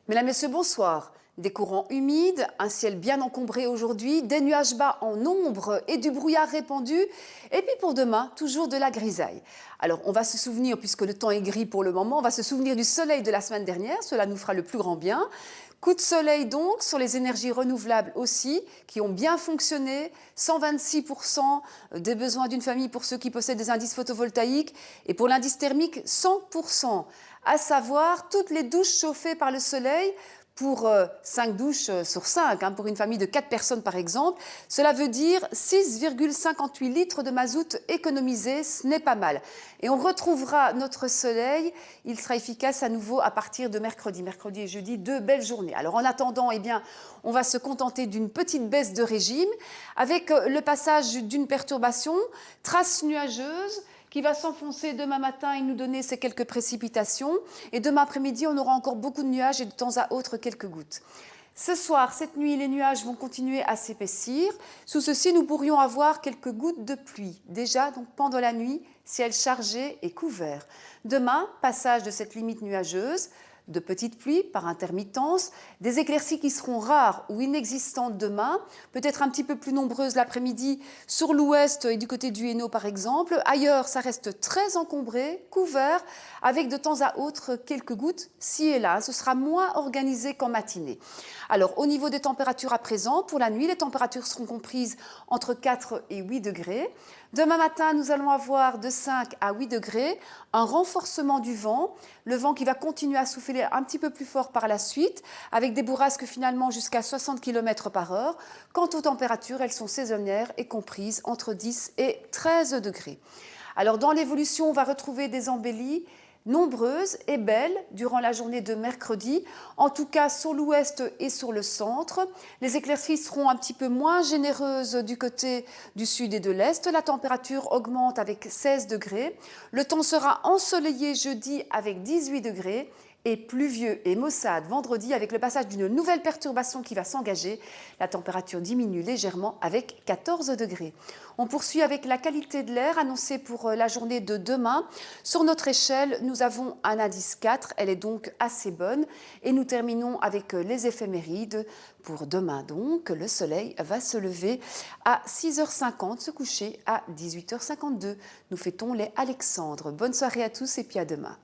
Mesdames, Messieurs, bonsoir. Des courants humides, un ciel bien encombré aujourd'hui, des nuages bas en nombre et du brouillard répandu. Et puis pour demain, toujours de la grisaille. Alors on va se souvenir, puisque le temps est gris pour le moment, on va se souvenir du soleil de la semaine dernière, cela nous fera le plus grand bien. Coup de soleil donc sur les énergies renouvelables aussi, qui ont bien fonctionné, 126% des besoins d'une famille pour ceux qui possèdent des indices photovoltaïques, et pour l'indice thermique, 100%, à savoir toutes les douches chauffées par le soleil, pour 5 douches sur 5, pour une famille de 4 personnes par exemple. Cela veut dire 6,58 litres de mazout économisés, ce n'est pas mal. Et on retrouvera notre soleil, il sera efficace à nouveau à partir de mercredi. Mercredi et jeudi, 2 belles journées. Alors en attendant, eh bien, on va se contenter d'une petite baisse de régime avec le passage d'une perturbation, trace nuageuse, qui va s'enfoncer demain matin et nous donner ces quelques précipitations. Et demain après-midi, on aura encore beaucoup de nuages et de temps à autre quelques gouttes. Ce soir, cette nuit, les nuages vont continuer à s'épaissir. Sous ceci, nous pourrions avoir quelques gouttes de pluie. Déjà, donc pendant la nuit, ciel chargé et couvert. Demain, passage de cette limite nuageuse, de petites pluies par intermittence, des éclaircies qui seront rares ou inexistantes demain, peut-être un petit peu plus nombreuses l'après-midi sur l'ouest et du côté du Hainaut par exemple. Ailleurs, ça reste très encombré, couvert, avec de temps à autre quelques gouttes ci et là. Ce sera moins organisé qu'en matinée. Alors, au niveau des températures à présent, pour la nuit, les températures seront comprises entre 4 et 8 degrés. Demain matin, nous allons avoir de 5 à 8 degrés, un renforcement du vent, le vent qui va continuer à souffler un petit peu plus fort par la suite, avec des bourrasques finalement jusqu'à 60 km/h. Quant aux températures, elles sont saisonnières et comprises entre 10 et 13 degrés. Alors dans l'évolution, on va retrouver des embellies nombreuses et belles durant la journée de mercredi, en tout cas sur l'ouest et sur le centre. Les éclaircies seront un petit peu moins généreuses du côté du sud et de l'est. La température augmente avec 16 degrés. Le temps sera ensoleillé jeudi avec 18 degrés et pluvieux et maussade vendredi avec le passage d'une nouvelle perturbation qui va s'engager. La température diminue légèrement avec 14 degrés. On poursuit avec la qualité de l'air annoncée pour la journée de demain. Sur notre échelle, nous avons un indice 4, elle est donc assez bonne. Et nous terminons avec les éphémérides. Pour demain donc, le soleil va se lever à 6h50, se coucher à 18h52. Nous fêtons les Alexandres. Bonne soirée à tous et puis à demain.